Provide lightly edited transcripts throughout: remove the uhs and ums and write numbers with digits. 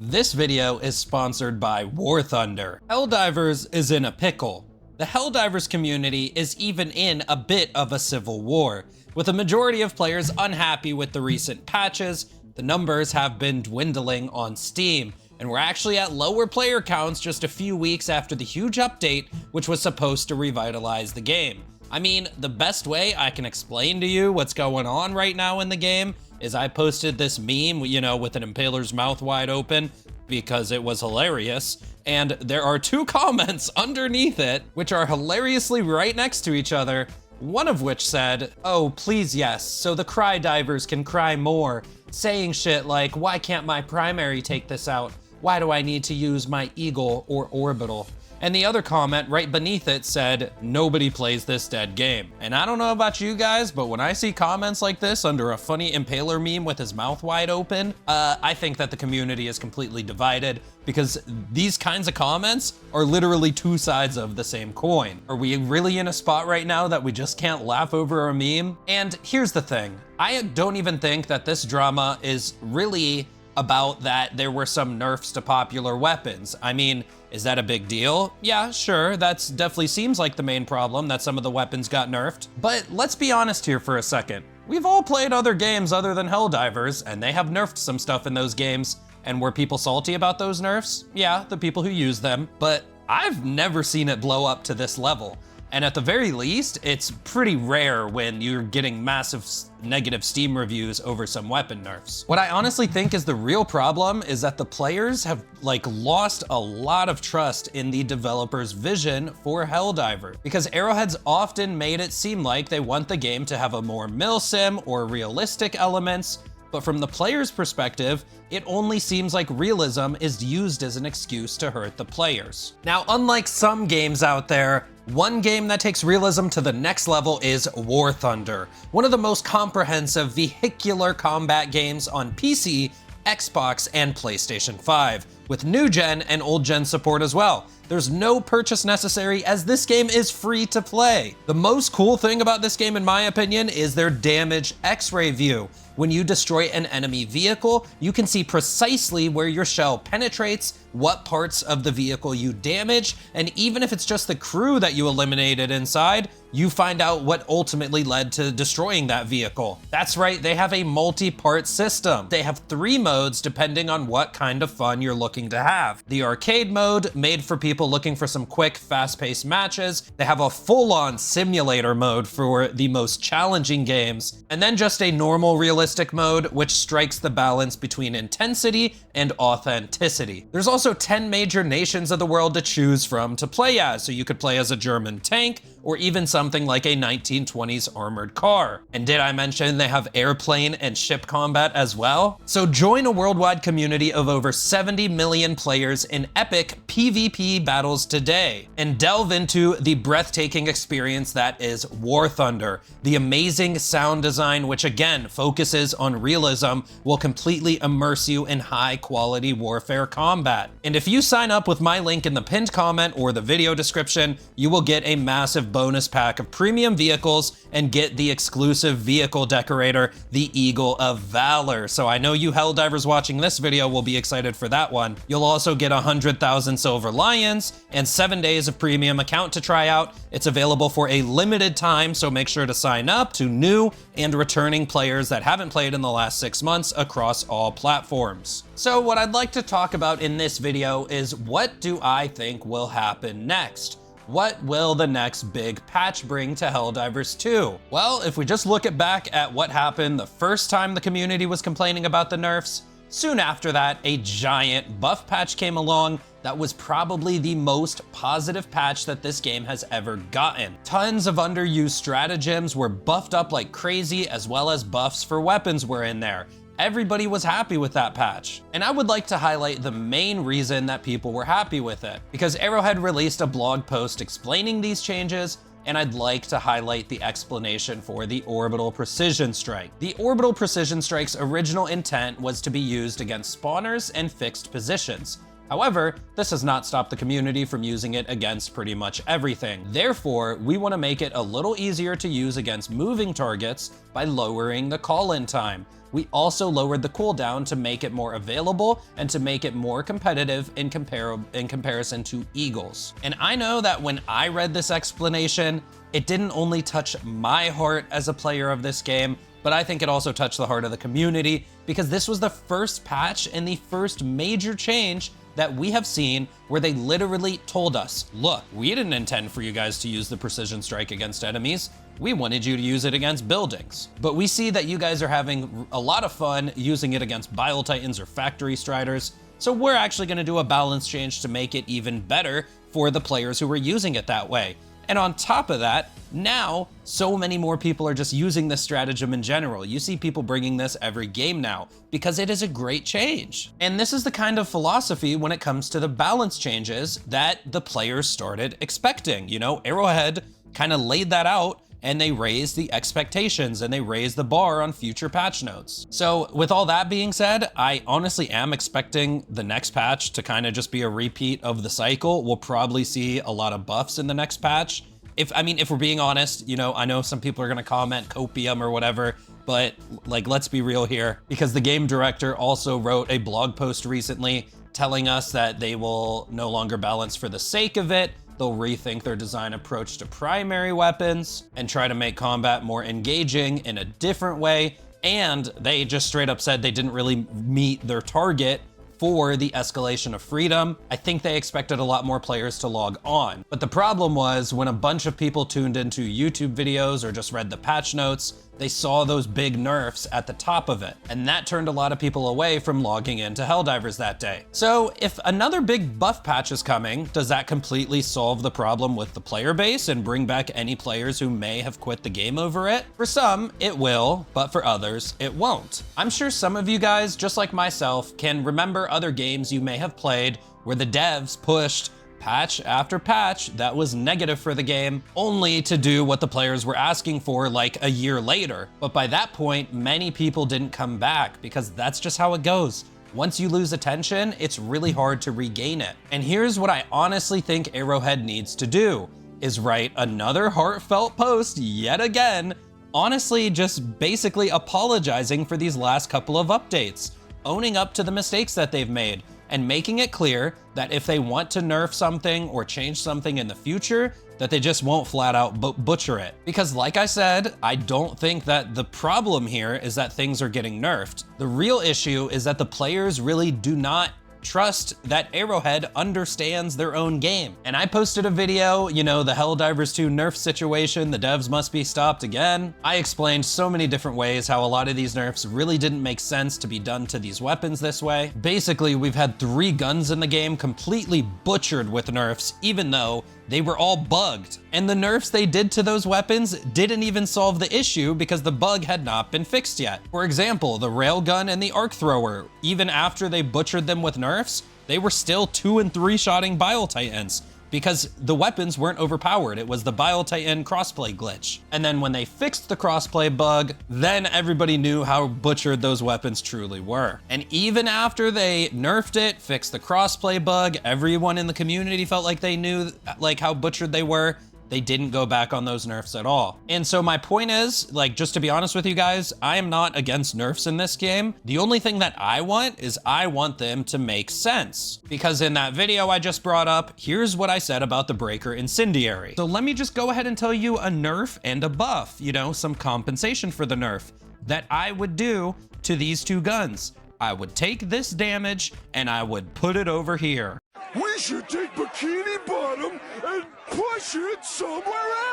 This video is sponsored by Warthunder. Helldivers is in a pickle. The Helldivers community is even in a bit of a civil war, with a majority of players unhappy with the recent patches. The numbers have been dwindling on Steam, and we're actually at lower player counts just a few weeks after the huge update, which was supposed to revitalize the game. I mean, the best way I can explain to you what's going on right now in the game is I posted this meme, with an impaler's mouth wide open because it was hilarious. And there are two comments underneath it, which are hilariously right next to each other. One of which said, "Oh, please yes, so the cry divers can cry more," saying shit like, "Why can't my primary take this out? Why do I need to use my eagle or orbital?" And the other comment right beneath it said, "Nobody plays this dead game." And I don't know about you guys, but when I see comments like this under a funny impaler meme with his mouth wide open, I think that the community is completely divided, because these kinds of comments are literally two sides of the same coin. Are we really in a spot right now that we just can't laugh over a meme? And here's the thing, I don't even think that this drama is really about that there were some nerfs to popular weapons. I mean, is that a big deal? Yeah, sure, that's definitely seems like the main problem, that some of the weapons got nerfed. But let's be honest here for a second. We've all played other games other than Helldivers, and they have nerfed some stuff in those games. And were people salty about those nerfs? Yeah, the people who use them. But I've never seen it blow up to this level. And at the very least, it's pretty rare when you're getting massive negative Steam reviews over some weapon nerfs. What I honestly think is the real problem is that the players have lost a lot of trust in the developer's vision for Helldiver, because Arrowhead's often made it seem like they want the game to have a more milsim or realistic elements. But from the player's perspective, it only seems like realism is used as an excuse to hurt the players. Now, unlike some games out there, one game that takes realism to the next level is Warthunder, one of the most comprehensive vehicular combat games on PC, Xbox, and PlayStation 5, with new gen and old gen support as well. There's no purchase necessary, as this game is free to play. The most cool thing about this game, in my opinion, is their damage X-ray view. When you destroy an enemy vehicle, you can see precisely where your shell penetrates, what parts of the vehicle you damage, and even if it's just the crew that you eliminated inside, you find out what ultimately led to destroying that vehicle. That's right, they have a multi-part system. They have 3 modes depending on what kind of fun you're looking to have. The arcade mode, made for people looking for some quick, fast-paced matches. They have a full-on simulator mode for the most challenging games, and then just a normal realistic mode, which strikes the balance between intensity and authenticity. There's also 10 major nations of the world to choose from to play as, so you could play as a German tank, or even something like a 1920s armored car. And did I mention they have airplane and ship combat as well? So join a worldwide community of over 70 million players in epic PvP battles today, and delve into the breathtaking experience that is Warthunder. The amazing sound design, which again focuses on realism, will completely immerse you in high quality warfare combat. And if you sign up with my link in the pinned comment or the video description, you will get a massive bonus pack of premium vehicles and get the exclusive vehicle decorator, the Eagle of Valor. So I know you Helldivers watching this video will be excited for that one. You'll also get 100,000 silver lions and 7 days of premium account to try out. It's available for a limited time, so make sure to sign up to new and returning players that haven't played in the last 6 months across all platforms. So what I'd like to talk about in this video is, what do I think will happen next? What will the next big patch bring to Helldivers 2? Well, if we just look back at what happened the first time the community was complaining about the nerfs, soon after that, a giant buff patch came along that was probably the most positive patch that this game has ever gotten. Tons of underused stratagems were buffed up like crazy, as well as buffs for weapons were in there. Everybody was happy with that patch. And I would like to highlight the main reason that people were happy with it, because Arrowhead released a blog post explaining these changes, and I'd like to highlight the explanation for the Orbital Precision Strike. The Orbital Precision Strike's original intent was to be used against spawners and fixed positions. However, this has not stopped the community from using it against pretty much everything. Therefore, we want to make it a little easier to use against moving targets by lowering the call-in time. We also lowered the cooldown to make it more available and to make it more competitive in comparison to Eagles. And I know that when I read this explanation, it didn't only touch my heart as a player of this game, but I think it also touched the heart of the community, because this was the first patch and the first major change that we have seen where they literally told us, look, we didn't intend for you guys to use the precision strike against enemies. We wanted you to use it against buildings. But we see that you guys are having a lot of fun using it against Bile Titans or Factory Striders. So we're actually gonna do a balance change to make it even better for the players who are using it that way. And on top of that, now so many more people are just using this stratagem in general. You see people bringing this every game now because it is a great change. And this is the kind of philosophy when it comes to the balance changes that the players started expecting. You know, Arrowhead kind of laid that out, and they raised the expectations and they raised the bar on future patch notes. So with all that being said, I honestly am expecting the next patch to kind of just be a repeat of the cycle. We'll probably see a lot of buffs in the next patch. If we're being honest, you know, I know some people are gonna comment copium or whatever, but like, let's be real here, because the game director also wrote a blog post recently telling us that they will no longer balance for the sake of it. They'll rethink their design approach to primary weapons and try to make combat more engaging in a different way. And they just straight up said they didn't really meet their target for the escalation of freedom. I think they expected a lot more players to log on. But the problem was when a bunch of people tuned into YouTube videos or just read the patch notes, they saw those big nerfs at the top of it. And that turned a lot of people away from logging into Helldivers that day. So if another big buff patch is coming, does that completely solve the problem with the player base and bring back any players who may have quit the game over it? For some, it will, but for others, it won't. I'm sure some of you guys, just like myself, can remember other games you may have played where the devs pushed patch after patch that was negative for the game, only to do what the players were asking for like a year later. But by that point, many people didn't come back because that's just how it goes. Once you lose attention, it's really hard to regain it. And here's what I honestly think Arrowhead needs to do, is write another heartfelt post yet again, honestly just basically apologizing for these last couple of updates, owning up to the mistakes that they've made, and making it clear that if they want to nerf something or change something in the future, that they just won't flat out butcher it. Because like I said, I don't think that the problem here is that things are getting nerfed. The real issue is that the players really do not trust that Arrowhead understands their own game. And I posted a video, you know, the Helldivers 2 nerf situation, the devs must be stopped again. I explained so many different ways how a lot of these nerfs really didn't make sense to be done to these weapons this way. Basically, we've had 3 guns in the game completely butchered with nerfs, even though they were all bugged. And the nerfs they did to those weapons didn't even solve the issue because the bug had not been fixed yet. For example, the railgun and the arc thrower, even after they butchered them with nerfs, they were still 2 and 3 shotting Bile Titans because the weapons weren't overpowered. It was the Bile Titan crossplay glitch. And then when they fixed the crossplay bug, then everybody knew how butchered those weapons truly were. And even after they nerfed it, fixed the crossplay bug, everyone in the community felt like they knew like how butchered they were. They didn't go back on those nerfs at all. And so my point is, like, just to be honest with you guys, I am not against nerfs in this game. The only thing that I want is I want them to make sense. Because in that video I just brought up, here's what I said about the Breaker Incendiary. So let me just go ahead and tell you a nerf and a buff, you know, some compensation for the nerf that I would do to these 2 guns. I would take this damage and I would put it over here. We should take Bikini Bottom and push it somewhere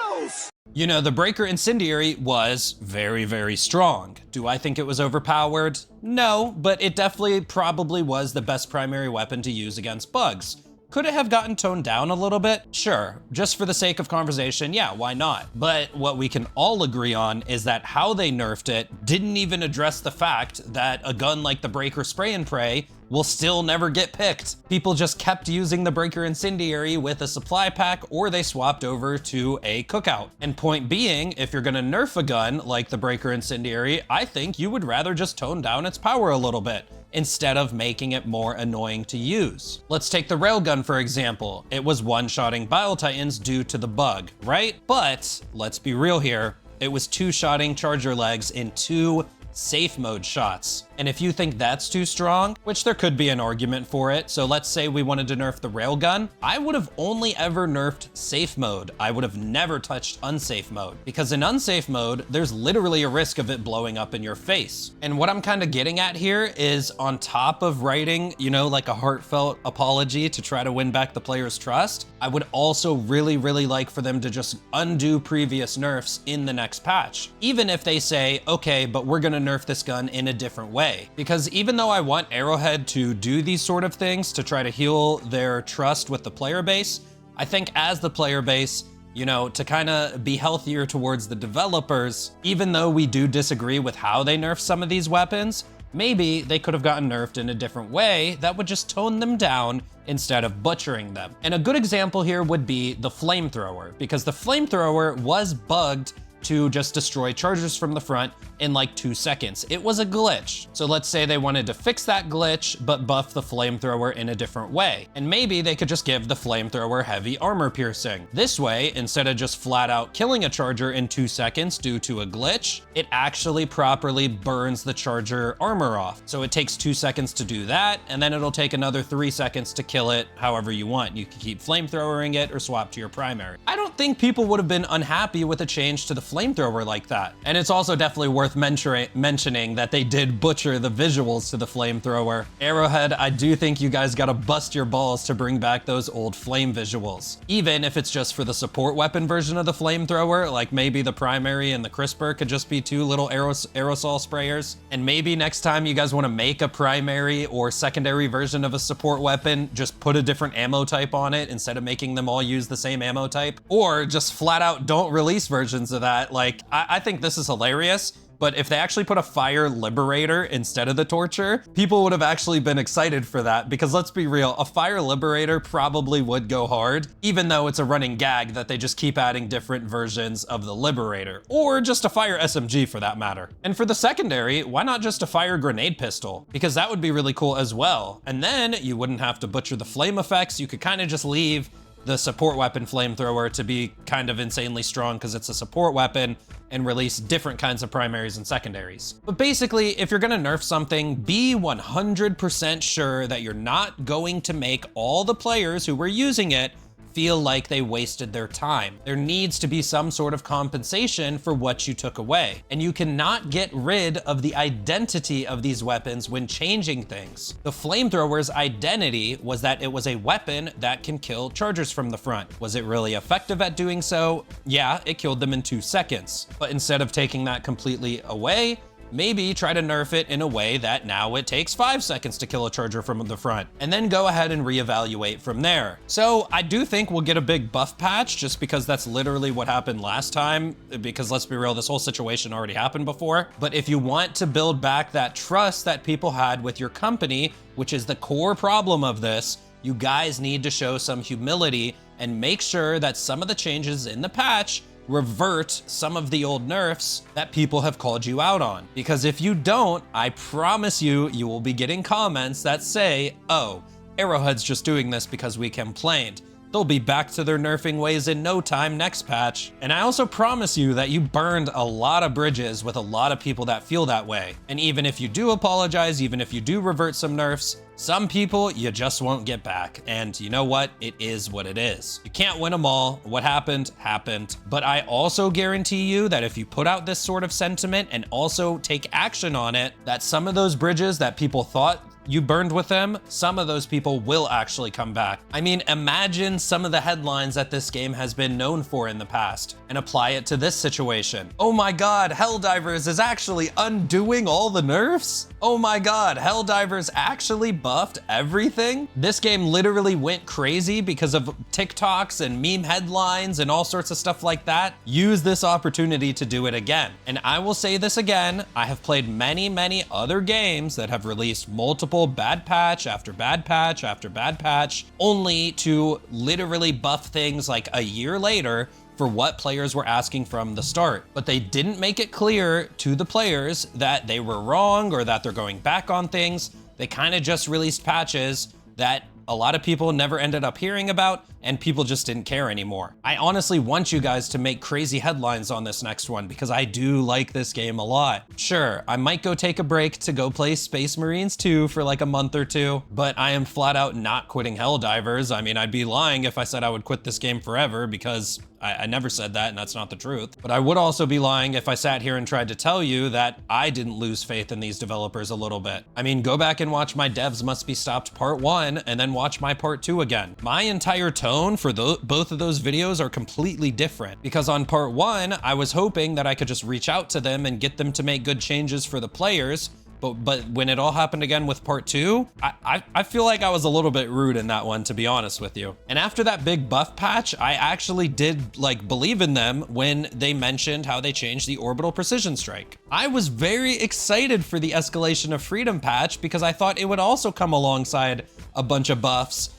else! You know, the Breaker Incendiary was very, very strong. Do I think it was overpowered? No, but it definitely probably was the best primary weapon to use against bugs. Could it have gotten toned down a little bit? Sure, just for the sake of conversation, yeah, why not? But what we can all agree on is that how they nerfed it didn't even address the fact that a gun like the Breaker Spray and Pray will still never get picked. People just kept using the Breaker Incendiary with a supply pack, or they swapped over to a cookout. And point being, if you're gonna nerf a gun like the Breaker Incendiary, I think you would rather just tone down its power a little bit, instead of making it more annoying to use. Let's take the railgun for example. It was one-shotting Bile Titans due to the bug, right? But let's be real here. It was two-shotting charger legs in 2 safe mode shots. And if you think that's too strong, which there could be an argument for it, so let's say we wanted to nerf the railgun, I would have only ever nerfed safe mode. I would have never touched unsafe mode, because in unsafe mode, there's literally a risk of it blowing up in your face. And what I'm kind of getting at here is, on top of writing, you know, like a heartfelt apology to try to win back the player's trust, I would also really like for them to just undo previous nerfs in the next patch. Even if they say, okay, but we're gonna nerf this gun in a different way. Because even though I want Arrowhead to do these sort of things to try to heal their trust with the player base, I think as the player base, you know, to kind of be healthier towards the developers, even though we do disagree with how they nerf some of these weapons, maybe they could have gotten nerfed in a different way that would just tone them down instead of butchering them. And a good example here would be the flamethrower, because the flamethrower was bugged to just destroy chargers from the front in like 2 seconds. It was a glitch. So let's say they wanted to fix that glitch, but buff the flamethrower in a different way. And maybe they could just give the flamethrower heavy armor piercing. This way, instead of just flat out killing a charger in 2 seconds due to a glitch, it actually properly burns the charger armor off. So it takes 2 seconds to do that, and then it'll take another 3 seconds to kill it however you want. You can keep flamethrowering it or swap to your primary. I don't think people would have been unhappy with a change to the flamethrower like that. And it's also definitely worth mentioning that they did butcher the visuals to the flamethrower. Arrowhead, I do think you guys gotta bust your balls to bring back those old flame visuals. Even if it's just for the support weapon version of the flamethrower, like maybe the primary and the crisper could just be 2 little aerosol sprayers. And maybe next time you guys wanna make a primary or secondary version of a support weapon, just put a different ammo type on it instead of making them all use the same ammo type. Or just flat out don't release versions of that. Like, I think this is hilarious. But if they actually put a fire liberator instead of the torture, people would have actually been excited for that, because let's be real, a fire liberator probably would go hard, even though it's a running gag that they just keep adding different versions of the liberator, or just a fire SMG for that matter. And for the secondary, why not just a fire grenade pistol? Because that would be really cool as well. And then you wouldn't have to butcher the flame effects. You could kind of just leave the support weapon flamethrower to be kind of insanely strong because it's a support weapon, and release different kinds of primaries and secondaries. But basically, if you're gonna nerf something, be 100% sure that you're not going to make all the players who were using it feel like they wasted their time. There needs to be some sort of compensation for what you took away. And you cannot get rid of the identity of these weapons when changing things. The flamethrower's identity was that it was a weapon that can kill chargers from the front. Was it really effective at doing so? Yeah, it killed them in 2 seconds. But instead of taking that completely away, maybe try to nerf it in a way that now it takes 5 seconds to kill a charger from the front, and then go ahead and reevaluate from there. So I do think we'll get a big buff patch, just because that's literally what happened last time, because let's be real, this whole situation already happened before. But if you want to build back that trust that people had with your company, which is the core problem of this, you guys need to show some humility and make sure that some of the changes in the patch revert some of the old nerfs that people have called you out on. Because if you don't, I promise you, you will be getting comments that say, oh, Arrowhead's just doing this because we complained. They'll be back to their nerfing ways in no time next patch. And I also promise you that you burned a lot of bridges with a lot of people that feel that way. And even if you do apologize, even if you do revert some nerfs, some people you just won't get back. And you know what? It is what it is. You can't win them all. What happened, happened. But I also guarantee you that if you put out this sort of sentiment and also take action on it, that some of those bridges that people thought you burned with them, some of those people will actually come back. I mean, imagine some of the headlines that this game has been known for in the past and apply it to this situation. Oh my God, Helldivers is actually undoing all the nerfs? Oh my god, Helldivers actually buffed everything? This game literally went crazy because of TikToks and meme headlines and all sorts of stuff like that. Use this opportunity to do it again. And I will say this again, I have played many other games that have released multiple bad patch after bad patch after bad patch, only to literally buff things like a year later for what players were asking from the start. But they didn't make it clear to the players that they were wrong or that they're going back on things. They kind of just released patches that a lot of people never ended up hearing about, and people just didn't care anymore. I honestly want you guys to make crazy headlines on this next one because I do like this game a lot. Sure, I might go take a break to go play Space Marines 2 for like a month or two, but I am flat out not quitting Helldivers. I mean, I'd be lying if I said I would quit this game forever because I never said that, and that's not the truth. But I would also be lying if I sat here and tried to tell you that I didn't lose faith in these developers a little bit. I mean, go back and watch my Devs Must Be Stopped Part 1 and then watch my Part 2 again. My entire tone for both of those videos are completely different because on Part 1, I was hoping that I could just reach out to them and get them to make good changes for the players. But when it all happened again with Part 2, I feel like I was a little bit rude in that one, to be honest with you. And after that big buff patch, I actually did like believe in them when they mentioned how they changed the orbital precision strike. I was very excited for the Escalation of Freedom patch because I thought it would also come alongside a bunch of buffs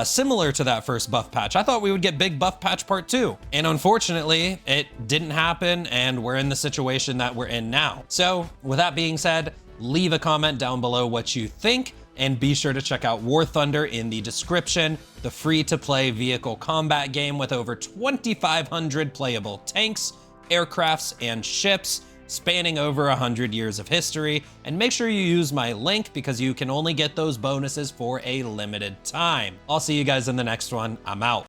similar to that first buff patch. I thought we would get big buff patch Part 2. And unfortunately, it didn't happen, and we're in the situation that we're in now. So with that being said, leave a comment down below what you think, and be sure to check out Warthunder in the description, the free-to-play vehicle combat game with over 2,500 playable tanks, aircrafts, and ships, spanning over 100 years of history. And make sure you use my link because you can only get those bonuses for a limited time. I'll see you guys in the next one. I'm out.